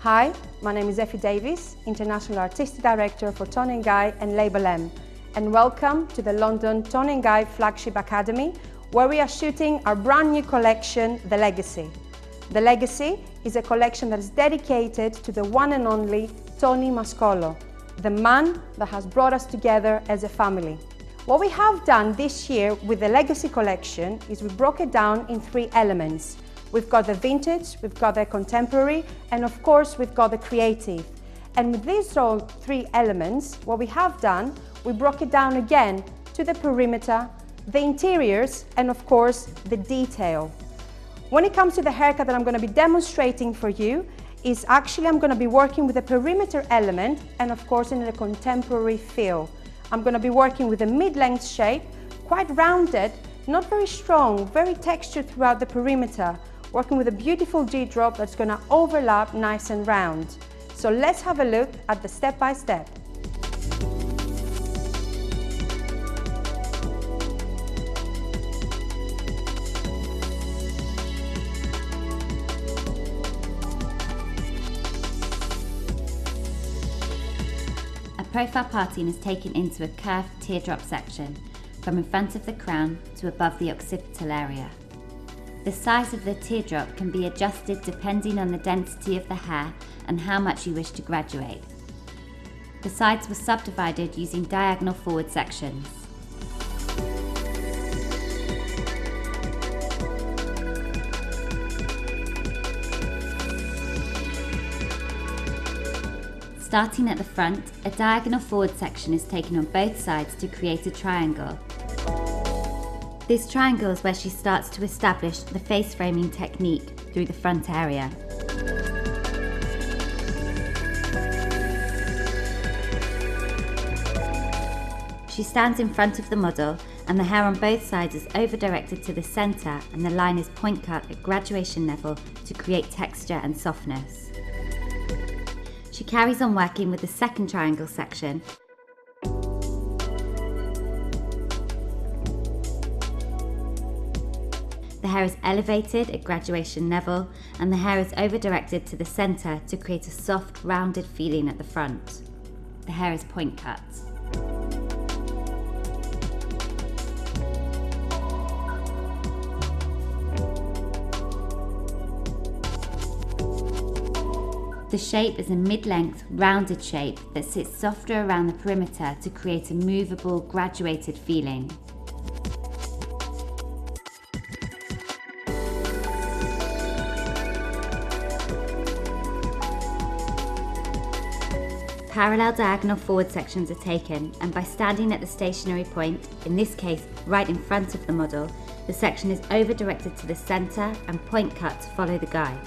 Hi, my name is Effie Davis, International Artistic Director for Toni & Guy and Label M, and welcome to the London Toni & Guy Flagship Academy, where we are shooting our brand new collection, The Legacy. The Legacy is a collection that is dedicated to the one and only Tony Mascolo, the man that has brought us together as a family. What we have done this year with the Legacy collection is we broke it down in 3 elements. We've got the vintage, we've got the contemporary, and of course we've got the creative. And with these 3 elements, what we have done, we broke it down again to the perimeter, the interiors, and of course the detail. When it comes to the haircut that I'm going to be demonstrating for you, I'm going to be working with a perimeter element and of course in a contemporary feel. I'm going to be working with a mid-length shape, quite rounded, not very strong, very textured throughout the perimeter, working with a beautiful G-drop that's going to overlap nice and round. So let's have a look at the step-by-step. A profile parting is taken into a curved teardrop section from in front of the crown to above the occipital area. The size of the teardrop can be adjusted depending on the density of the hair and how much you wish to graduate. The sides were subdivided using diagonal forward sections. Starting at the front, a diagonal forward section is taken on both sides to create a triangle. This triangle is where she starts to establish the face framing technique through the front area. She stands in front of the model and the hair on both sides is over-directed to the centre and the line is point cut at graduation level to create texture and softness. She carries on working with the second triangle section. The hair is elevated at graduation level and the hair is over-directed to the centre to create a soft, rounded feeling at the front. The hair is point cut. The shape is a mid-length, rounded shape that sits softer around the perimeter to create a movable, graduated feeling. Parallel diagonal forward sections are taken, and by standing at the stationary point, in this case right in front of the model, the section is over-directed to the centre and point cut to follow the guide.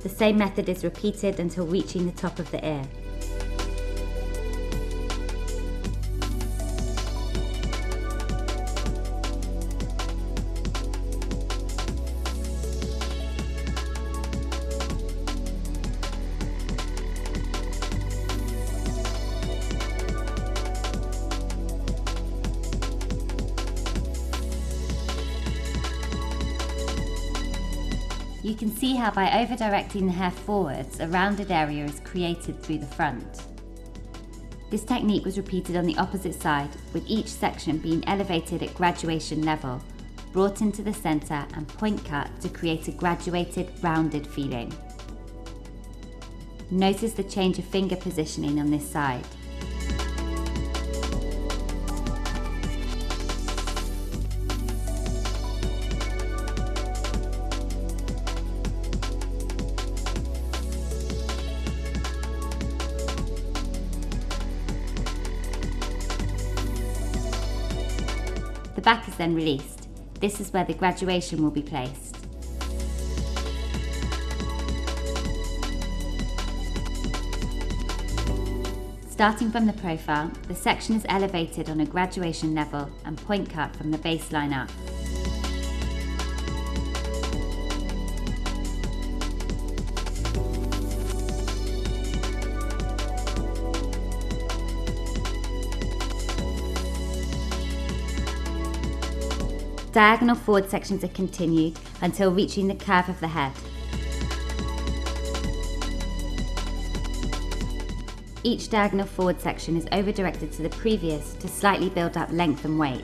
The same method is repeated until reaching the top of the ear. You can see how by over-directing the hair forwards, a rounded area is created through the front. This technique was repeated on the opposite side, with each section being elevated at graduation level, brought into the centre and point cut to create a graduated, rounded feeling. Notice the change of finger positioning on this side. The back is then released. This is where the graduation will be placed. Starting from the profile, the section is elevated on a graduation level and point cut from the baseline up. diagonal forward sections are continued until reaching the curve of the head. Each diagonal forward section is over-directed to the previous to slightly build up length and weight.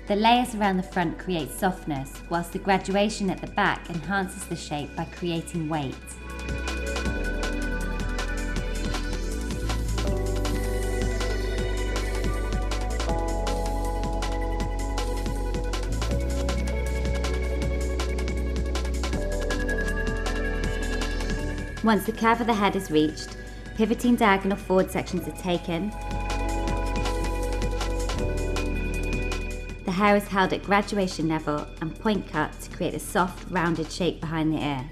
The layers around the front create softness, whilst the graduation at the back enhances the shape by creating weight. Once the curve of the head is reached, pivoting diagonal forward sections are taken. The hair is held at graduation level and point cut to create a soft, rounded shape behind the ear.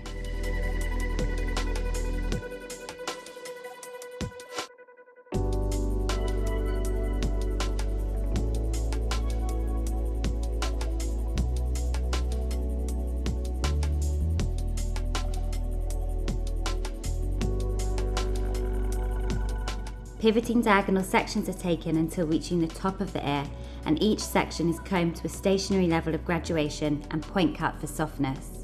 Pivoting diagonal sections are taken until reaching the top of the ear, and each section is combed to a stationary level of graduation and point cut for softness.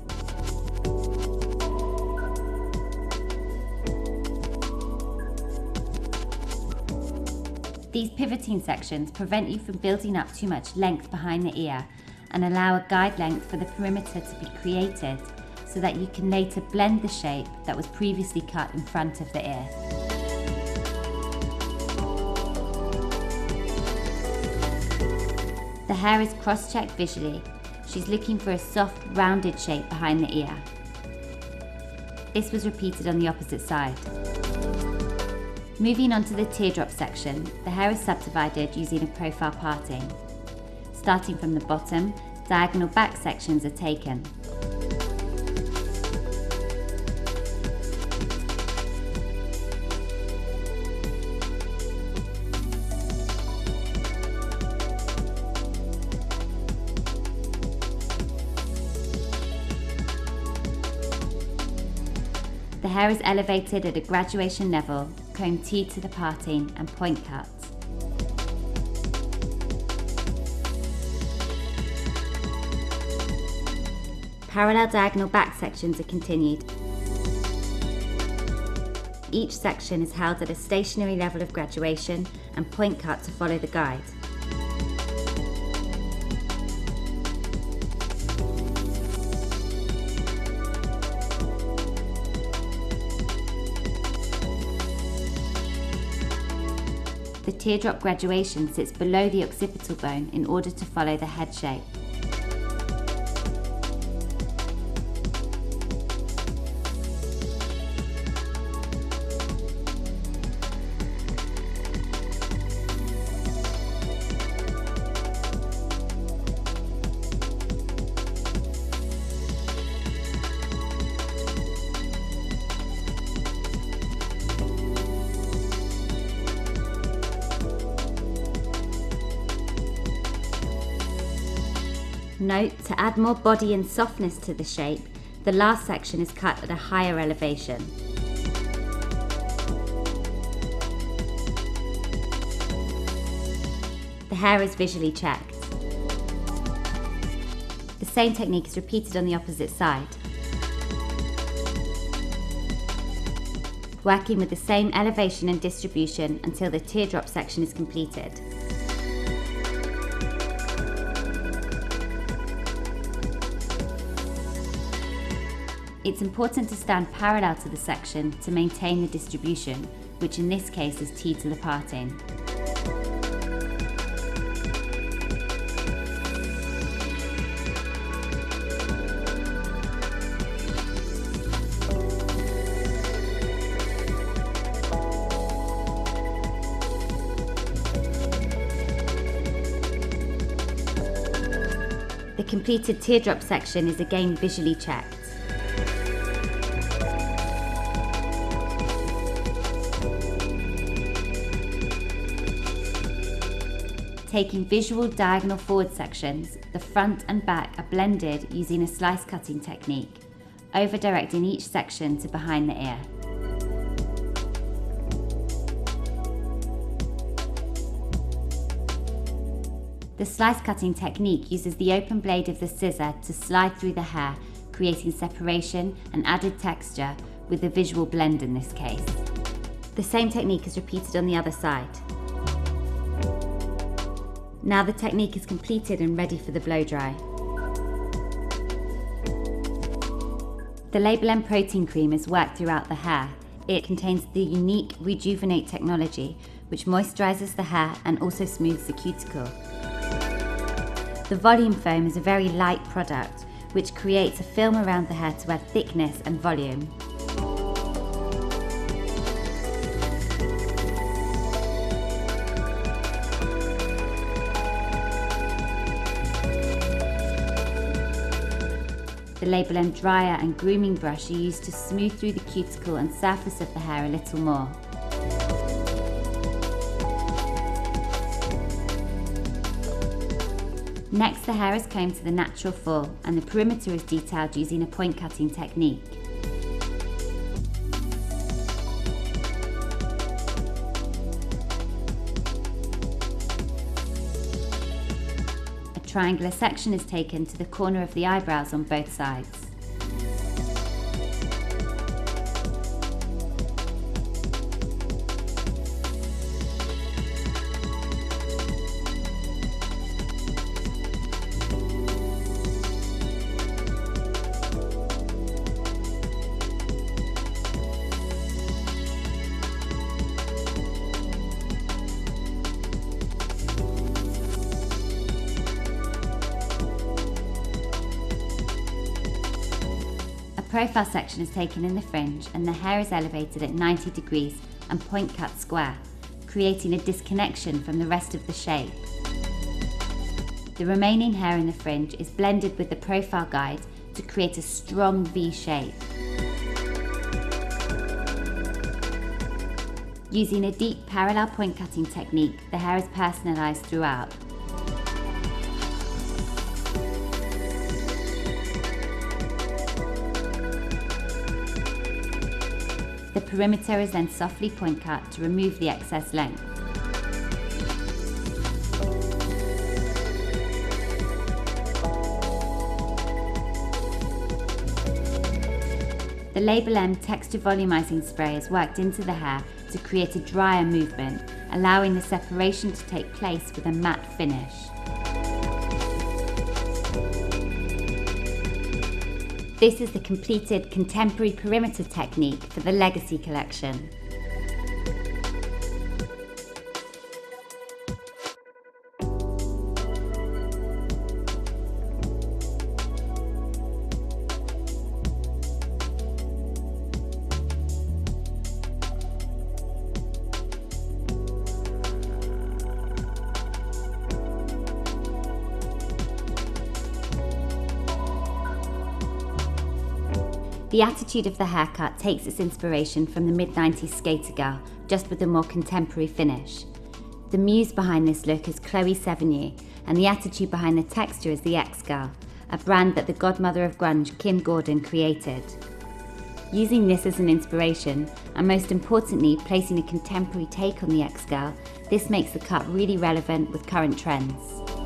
These pivoting sections prevent you from building up too much length behind the ear and allow a guide length for the perimeter to be created so that you can later blend the shape that was previously cut in front of the ear. The hair is cross-checked visually. She's looking for a soft, rounded shape behind the ear. This was repeated on the opposite side. Moving on to the teardrop section, the hair is subdivided using a profile parting. Starting from the bottom, diagonal back sections are taken. The hair is elevated at a graduation level, combed T to the parting and point cut. Parallel diagonal back sections are continued. Each section is held at a stationary level of graduation and point cut to follow the guide. The teardrop graduation sits below the occipital bone in order to follow the head shape. Note, to add more body and softness to the shape, the last section is cut at a higher elevation. The hair is visually checked. The same technique is repeated on the opposite side. Working with the same elevation and distribution until the teardrop section is completed. It's important to stand parallel to the section to maintain the distribution, which in this case is T to the parting. The completed teardrop section is again visually checked. Taking visual diagonal forward sections, the front and back are blended using a slice cutting technique, over-directing each section to behind the ear. The slice cutting technique uses the open blade of the scissor to slide through the hair, creating separation and added texture with a visual blend in this case. The same technique is repeated on the other side. Now the technique is completed and ready for the blow dry. The Label M protein cream is worked throughout the hair. It contains the unique Rejuvenate technology, which moisturizes the hair and also smooths the cuticle. The volume foam is a very light product, which creates a film around the hair to add thickness and volume. The Label M dryer and grooming brush are used to smooth through the cuticle and surface of the hair a little more. Next, the hair is combed to the natural full and the perimeter is detailed using a point cutting technique. A triangular section is taken to the corner of the eyebrows on both sides. A profile section is taken in the fringe and the hair is elevated at 90 degrees and point cut square, creating a disconnection from the rest of the shape. The remaining hair in the fringe is blended with the profile guide to create a strong V shape. Using a deep parallel point cutting technique, the hair is personalised throughout. The perimeter is then softly point cut to remove the excess length. The Label M texture volumizing spray is worked into the hair to create a drier movement, allowing the separation to take place with a matte finish. This is the completed contemporary perimeter technique for the Legacy collection. The attitude of the haircut takes its inspiration from the mid-90s skater girl, just with a more contemporary finish. The muse behind this look is Chloe Sevigny, and the attitude behind the texture is the X-Girl, a brand that the godmother of grunge, Kim Gordon, created. Using this as an inspiration, and most importantly placing a contemporary take on the X-Girl, this makes the cut really relevant with current trends.